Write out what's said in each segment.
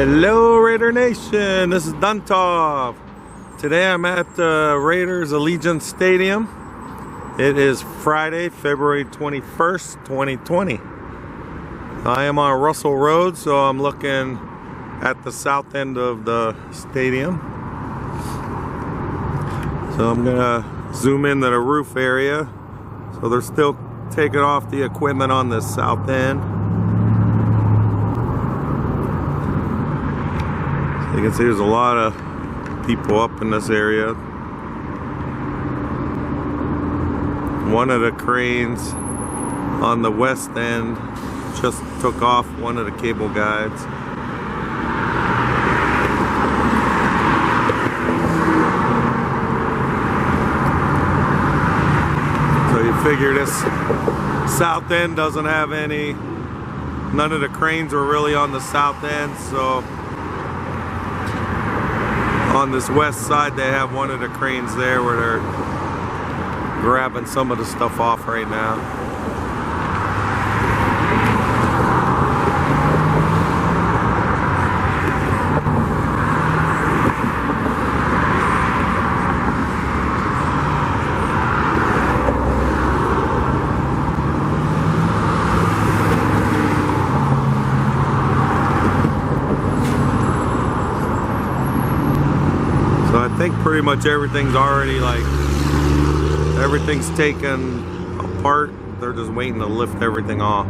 Hello Raider Nation, this is Duntov. Today I'm at the Raiders Allegiant Stadium. It is Friday, February 21st, 2020. I am on Russell Road, so I'm looking at the south end of the stadium. So I'm gonna zoom into the roof area. So they're still taking off the equipment on the south end. You can see there's a lot of people up in this area. One of the cranes on the west end just took off one of the cable guides. So you figure this south end doesn't have any, none of the cranes were really on the south end, so on this west side they have one of the cranes there where they're grabbing some of the stuff off right now. So I think pretty much everything's already everything's taken apart. They're just waiting to lift everything off.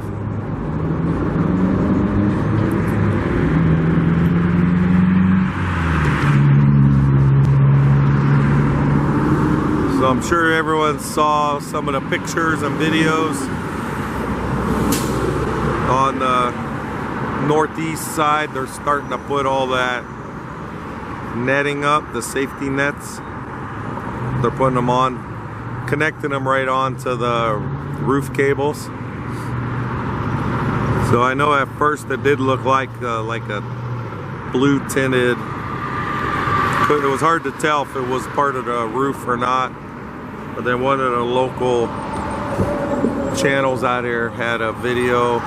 So I'm sure everyone saw some of the pictures and videos on the northeast side. They're starting to put all that netting up, the safety nets. They're putting them on, connecting them right onto the roof cables. So I know at first it did look like a blue tinted, it was hard to tell if it was part of the roof or not, but then one of the local channels out here had a video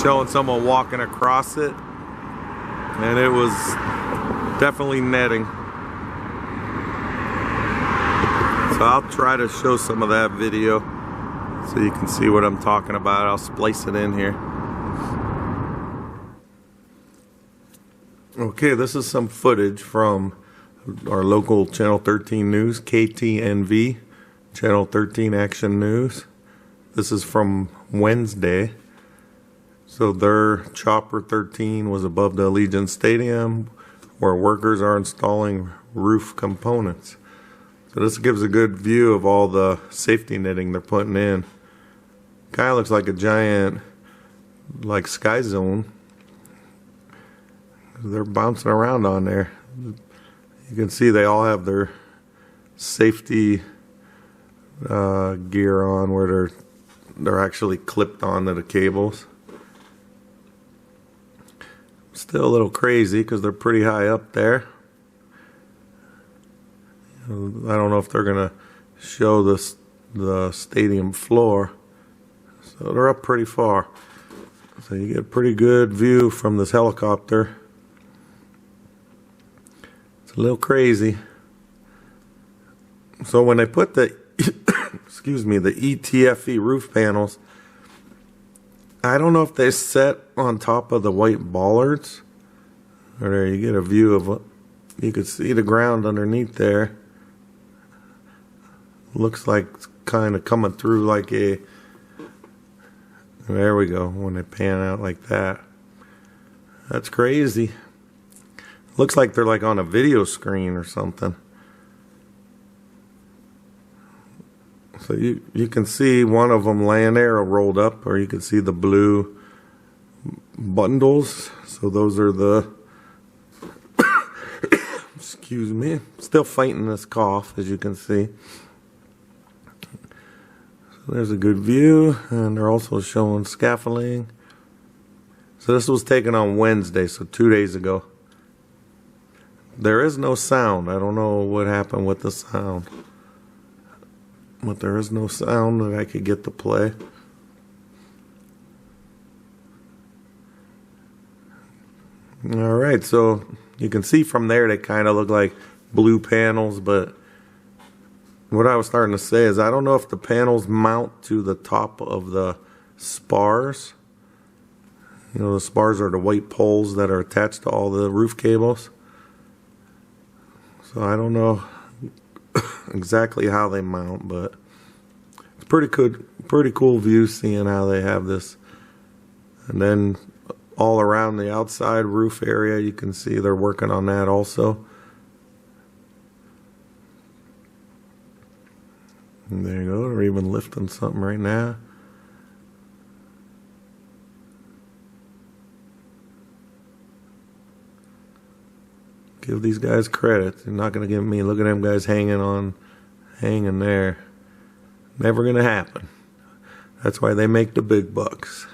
showing someone walking across it, and it was definitely netting. So I'll try to show some of that video so you can see what I'm talking about. I'll splice it in here. Okay, this is some footage from our local Channel 13 News, KTNV, Channel 13 Action News. This is from Wednesday. So their Chopper 13 was above the Allegiant Stadium where workers are installing roof components. So this gives a good view of all the safety netting they're putting in. Kind of looks like a giant, sky zone. They're bouncing around on there. You can see they all have their safety gear on, where they're actually clipped onto the cables. Still a little crazy because they're pretty high up there. I don't know if they're gonna show the stadium floor. So they're up pretty far. So you get a pretty good view from this helicopter. It's a little crazy. So when they put the excuse me, the ETFE roof panels, I don't know if they set on top of the white bollards, or there you get a view of what you could see, the ground underneath there. Looks like it's kind of coming through like a, there we go, when they pan out like that. That's crazy. Looks like they're like on a video screen or something. So you can see one of them laying there rolled up, or you can see the blue bundles. So those are the excuse me, still fighting this cough, as you can see. So there's a good view, and they're also showing scaffolding. So this was taken on Wednesday, so 2 days ago. There is no sound. I don't know what happened with the sound, but there is no sound that I could get to play. All right, so you can see from there they kind of look like blue panels, but what I was starting to say is I don't know if the panels mount to the top of the spars. You know, the spars are the white poles that are attached to all the roof cables. So I don't know exactly how they mount, but it's pretty cool view seeing how they have this. And then all around the outside roof area, you can see they're working on that also. And there you go, they're even lifting something right now. Give these guys credit. They're not going to give me, look at them guys hanging there. Never going to happen. That's why they make the big bucks.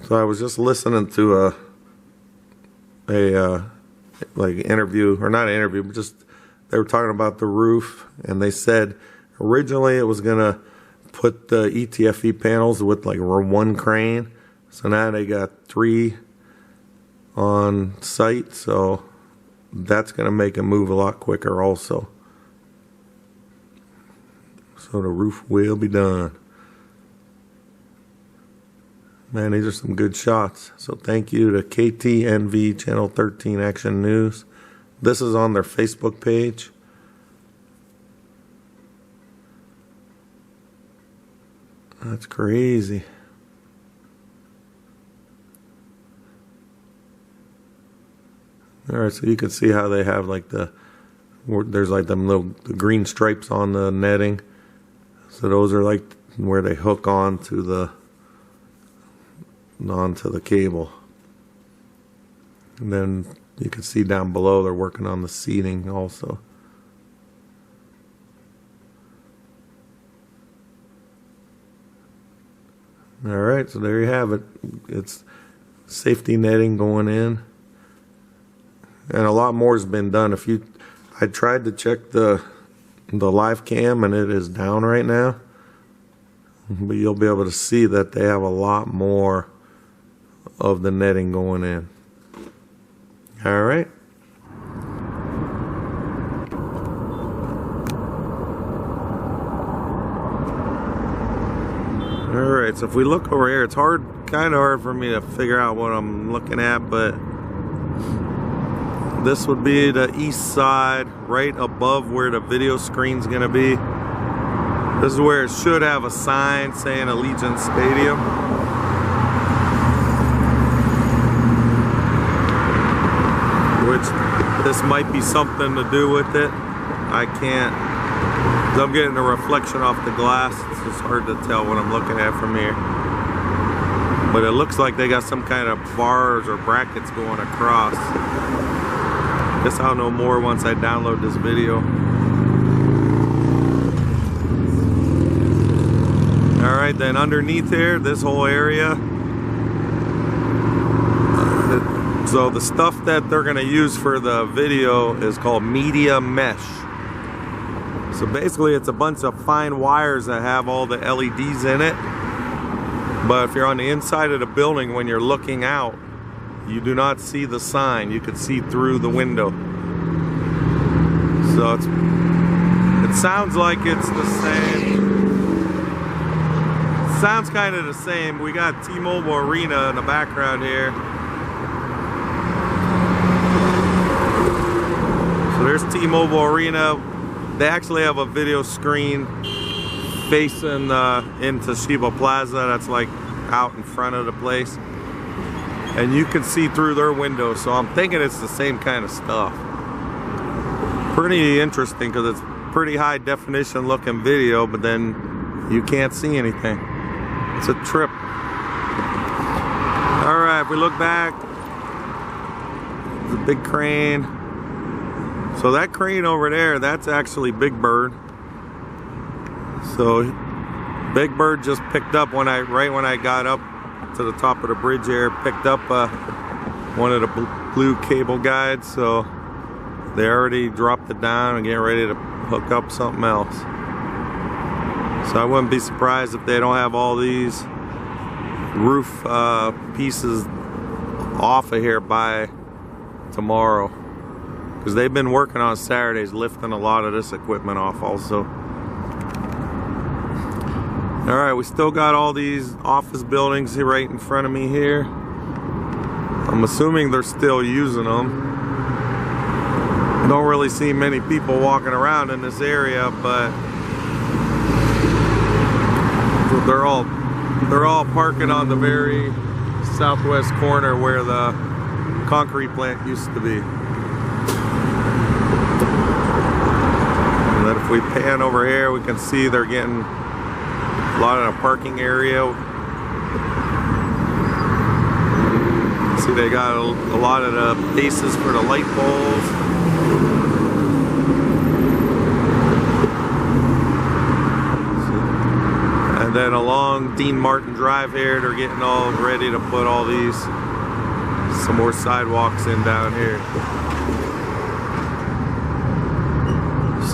So I was just listening to a like interview, or not an interview, but just they were talking about the roof, and they said originally it was going to put the ETFE panels with like one crane. So now they got 3 on site, so that's going to make it move a lot quicker also. So the roof will be done. Man, these are some good shots. So thank you to KTNV Channel 13 Action News. This is on their Facebook page. That's crazy. All right, so you can see how they have like there's like them little green stripes on the netting. So those are like where they hook onto the cable. And then you can see down below they're working on the seating also. All right, so there you have it. It's safety netting going in. And a lot more has been done. I tried to check the live cam, and it is down right now. But you'll be able to see that they have a lot more of the netting going in. All right. All right, so if we look over here, it's kind of hard for me to figure out what I'm looking at, but this would be the east side, right above where the video screen's gonna be. This is where it should have a sign saying Allegiant Stadium. Which, this might be something to do with it. I can't, I'm getting a reflection off the glass. It's just hard to tell what I'm looking at from here. But it looks like they got some kind of bars or brackets going across. Guess I'll know more once I download this video. Alright, then underneath here, this whole area. So the stuff that they're going to use for the video is called media mesh. So basically it's a bunch of fine wires that have all the LEDs in it. But if you're on the inside of the building, when you're looking out, you do not see the sign. You can see through the window. So it sounds like it's the same. It sounds kind of the same. We got T-Mobile Arena in the background here. So there's T-Mobile Arena. They actually have a video screen facing into Shiba Plaza. That's like out in front of the place. And you can see through their window, so I'm thinking it's the same kind of stuff. Pretty interesting because it's pretty high definition looking video, but then you can't see anything. It's a trip. All right, if we look back, the big crane. So that crane over there, that's actually Big Bird. So Big Bird just picked up right when I got up to the top of the bridge here, picked up one of the blue cable guides, so they already dropped it down and getting ready to hook up something else. So I wouldn't be surprised if they don't have all these roof pieces off of here by tomorrow, because they've been working on Saturdays lifting a lot of this equipment off also. Alright, we still got all these office buildings here right in front of me here. I'm assuming they're still using them. Don't really see many people walking around in this area, but they're all parking on the very southwest corner where the concrete plant used to be. And then if we pan over here, we can see they're getting a lot of the parking area. See, they got a lot of the bases for the light poles. And then along Dean Martin Drive here, they're getting all ready to put all these, some more sidewalks in down here.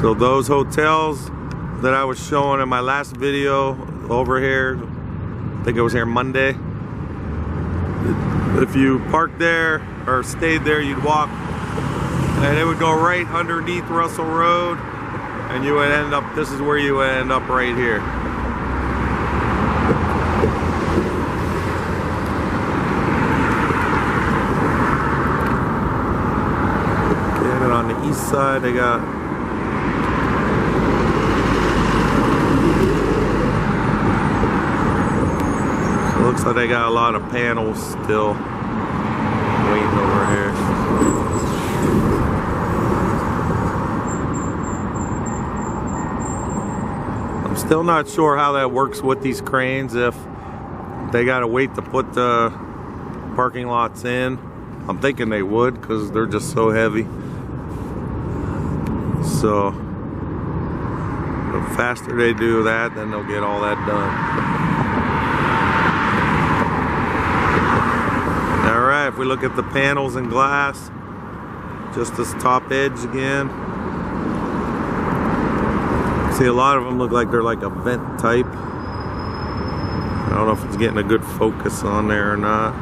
So those hotels that I was showing in my last video over here, I think it was here Monday. If you parked there or stayed there, you'd walk and it would go right underneath Russell Road, and you would end up, this is where you would end up right here. And on the east side, they got looks like they got a lot of panels still waiting over here. I'm still not sure how that works with these cranes, if they gotta wait to put the parking lots in. I'm thinking they would, because they're just so heavy. So the faster they do that, then they'll get all that done. If we look at the panels and glass, just this top edge again, see a lot of them look like they're like a vent type. I don't know if it's getting a good focus on there or not.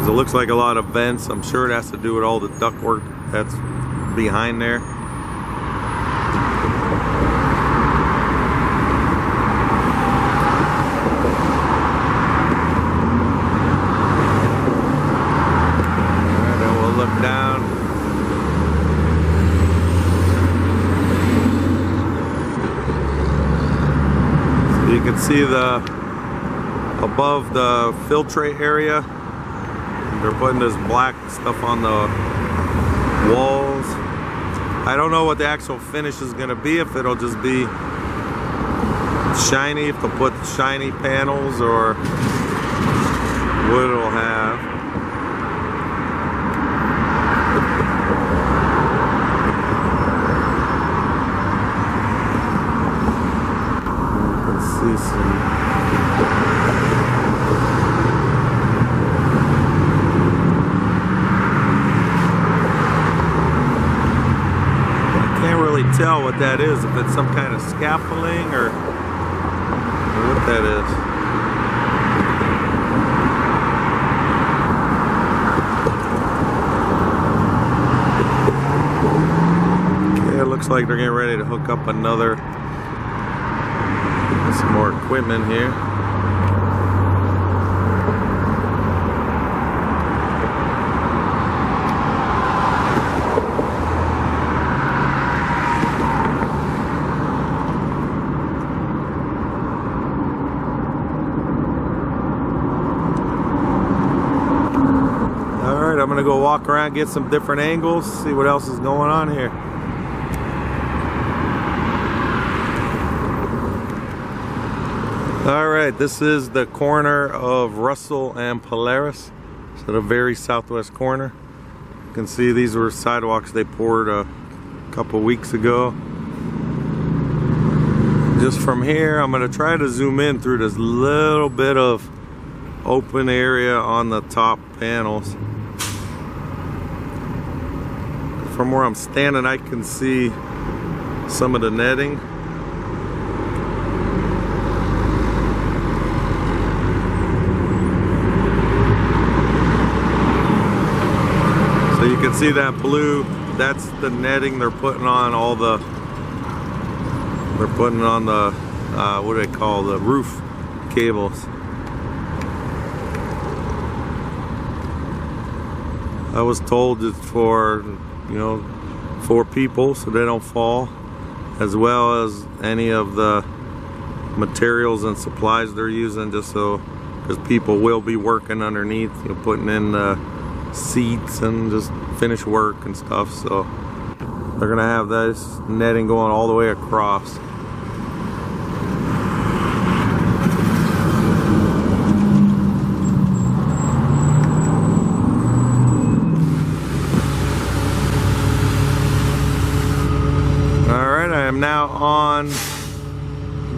It looks like a lot of vents. I'm sure it has to do with all the ductwork that's behind there. Down. So you can see the above the filtrate area, they're putting this black stuff on the walls. I don't know what the actual finish is going to be, if it'll just be shiny, if they'll put shiny panels, or what it'll have. Tell what that is, if it's some kind of scaffolding or what that is. Okay, it looks like they're getting ready to hook up another, some more equipment here. I'm gonna go walk around, get some different angles, see what else is going on here. Alright, this is the corner of Russell and Polaris, so the very southwest corner. You can see these were sidewalks they poured a couple weeks ago. Just from here, I'm gonna try to zoom in through this little bit of open area on the top panels. From where I'm standing, I can see some of the netting. see that blue, that's the netting they're putting on all the, they're putting on the, what do they call, the roof cables. I was told it's for, you know, 4 people so they don't fall, as well as any of the materials and supplies they're using, just so, because people will be working underneath, you know, putting in the seats and just finish work and stuff. So they're gonna have this netting going all the way across. Alright, I am now on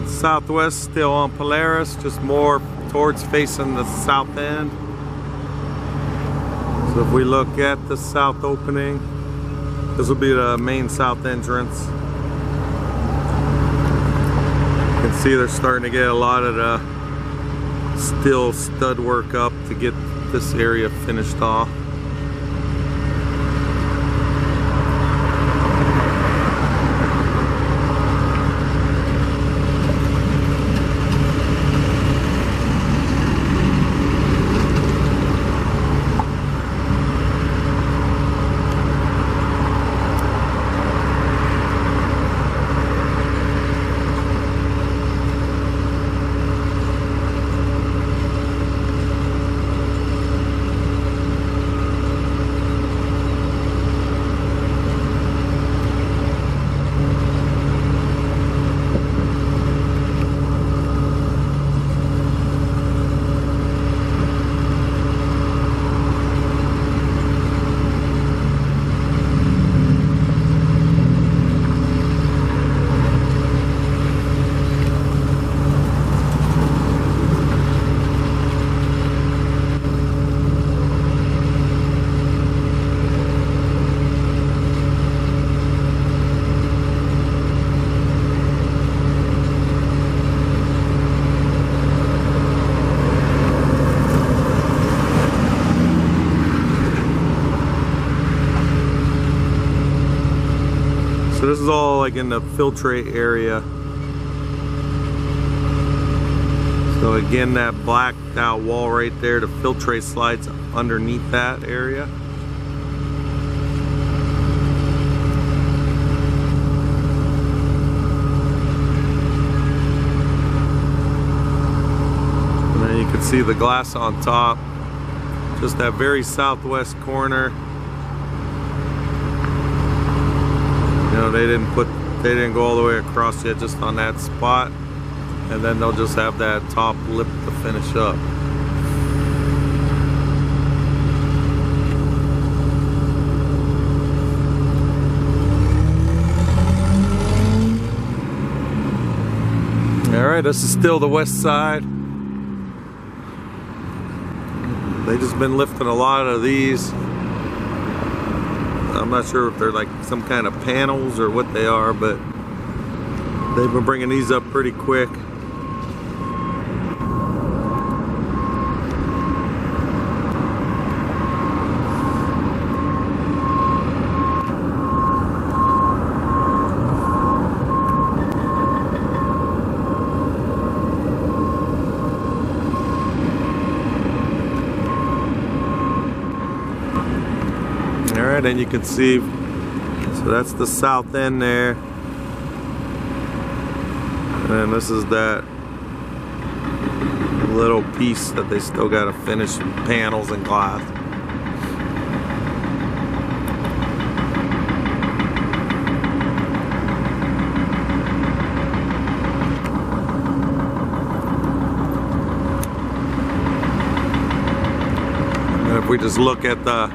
southwest, still on Polaris, just more towards facing the south end. So if we look at the south opening, this will be the main south entrance. You can see they're starting to get a lot of the steel stud work up to get this area finished off. So this is all like in the filtrate area. So again, that blacked out wall right there, the filtrate slides underneath that area. And then you can see the glass on top, just that very southwest corner. You know, they didn't go all the way across yet, just on that spot, and then they'll just have that top lip to finish up. All right, this is still the west side. They just been lifting a lot of these. I'm not sure if they're like some kind of panels or what they are, but they've been bringing these up pretty quick. Alright, and you can see, so that's the south end there. And this is that little piece that they still got to finish, panels and glass. And if we just look at the,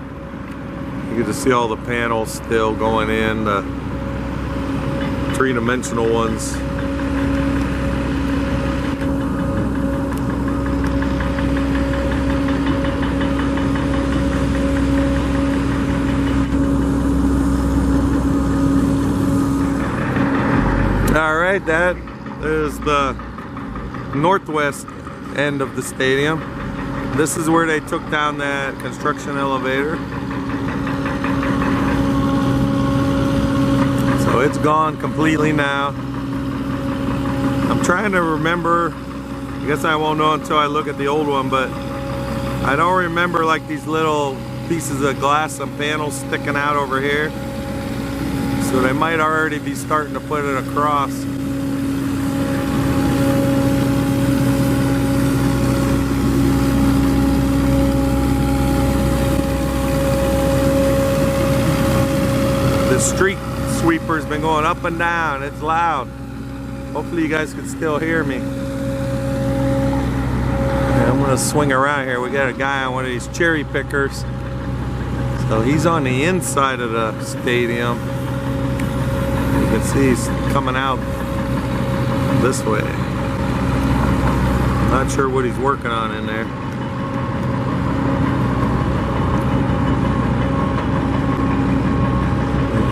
you can just see all the panels still going in, the three-dimensional ones. All right, that is the northwest end of the stadium. This is where they took down that construction elevator. So it's gone completely now. I'm trying to remember, I guess I won't know until I look at the old one, but I don't remember like these little pieces of glass, some panels sticking out over here. So they might already be starting to put it across. The street sweeper's been going up and down. It's loud. Hopefully you guys can still hear me. Okay, I'm gonna swing around here. We got a guy on one of these cherry pickers. So he's on the inside of the stadium. You can see he's coming out this way. Not sure what he's working on in there.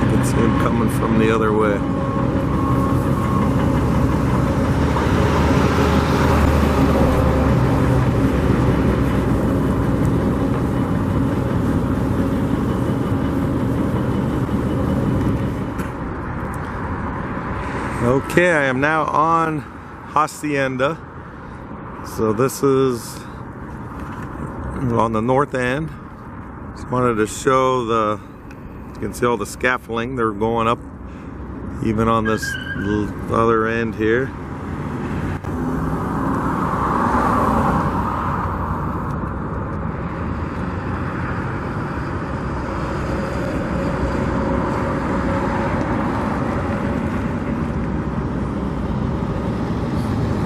You can see him coming from the other way. Okay, I am now on Hacienda. So this is on the north end. Just wanted to show you can see all the scaffolding. They're going up even on this other end here.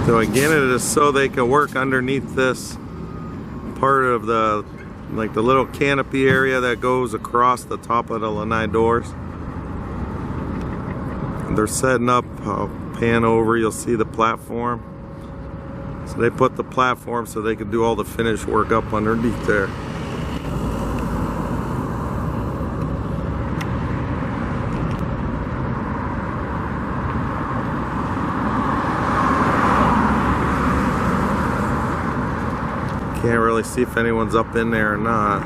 So again, it is so they can work underneath this part of the, like the little canopy area that goes across the top of the lanai doors. And they're setting up, I'll pan over, you'll see the platform. So they put the platform so they can do all the finish work up underneath there. Can't really see if anyone's up in there or not.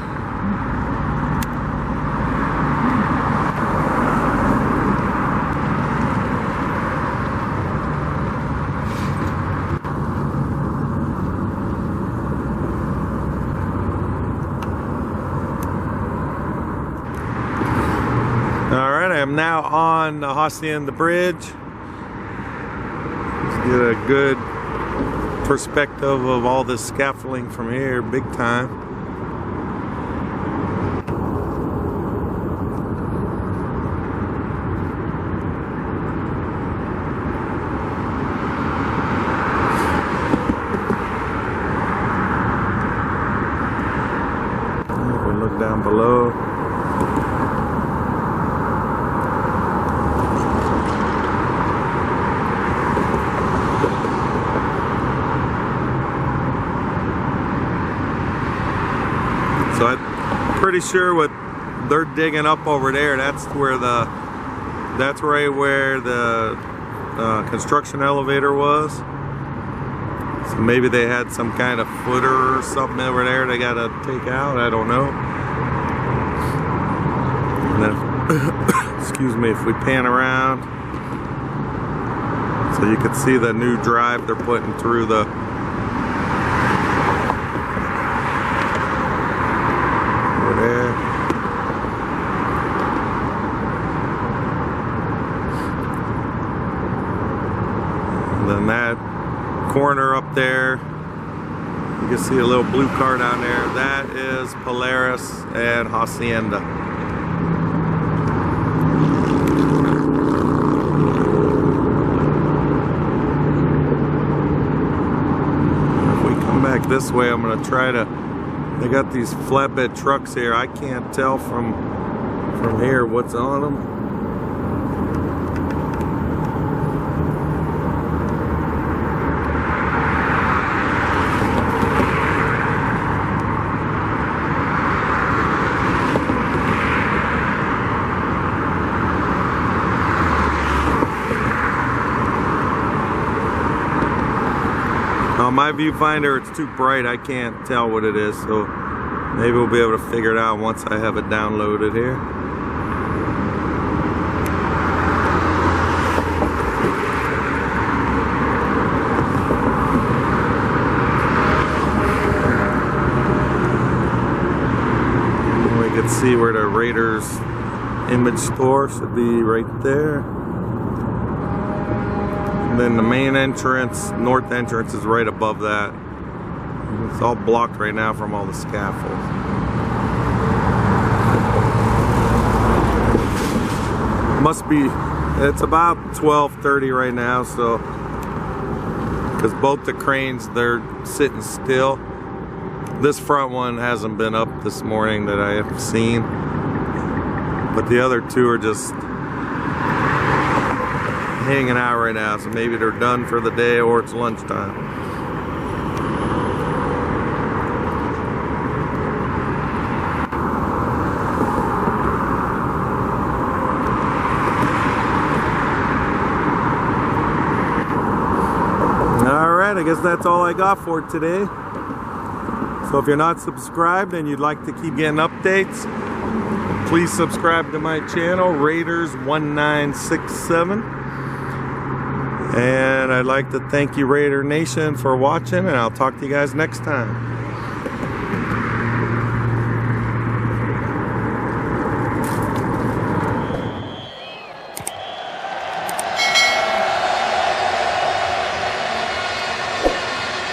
Alright, I am now on the Hacienda Bridge. Let's get a good perspective of all this scaffolding from here, big time. You can look down below. So I'm pretty sure what they're digging up over there, that's right where the construction elevator was. So maybe they had some kind of footer or something over there they gotta take out, I don't know. And then, excuse me, if we pan around, so you can see the new drive they're putting through the there. And then that corner up there, you can see a little blue car down there. That is Polaris and Hacienda. If we come back this way, I'm going to try to. They got these flatbed trucks here. I can't tell from here what's on them. On my viewfinder, it's too bright. I can't tell what it is, so maybe we'll be able to figure it out once I have it downloaded here. see where the Raiders image store should be right there. And then the main entrance, north entrance, is right above that. It's all blocked right now from all the scaffolds. Must be, it's about 12:30 right now, so, because both the cranes, they're sitting still. This front one hasn't been up this morning that I have seen, but the other two are just hanging out right now, so maybe they're done for the day or it's lunchtime. Alright, I guess that's all I got for today. So if you're not subscribed and you'd like to keep getting updates, please subscribe to my channel, Raiders1967. And I'd like to thank you, Raider Nation, for watching, and I'll talk to you guys next time.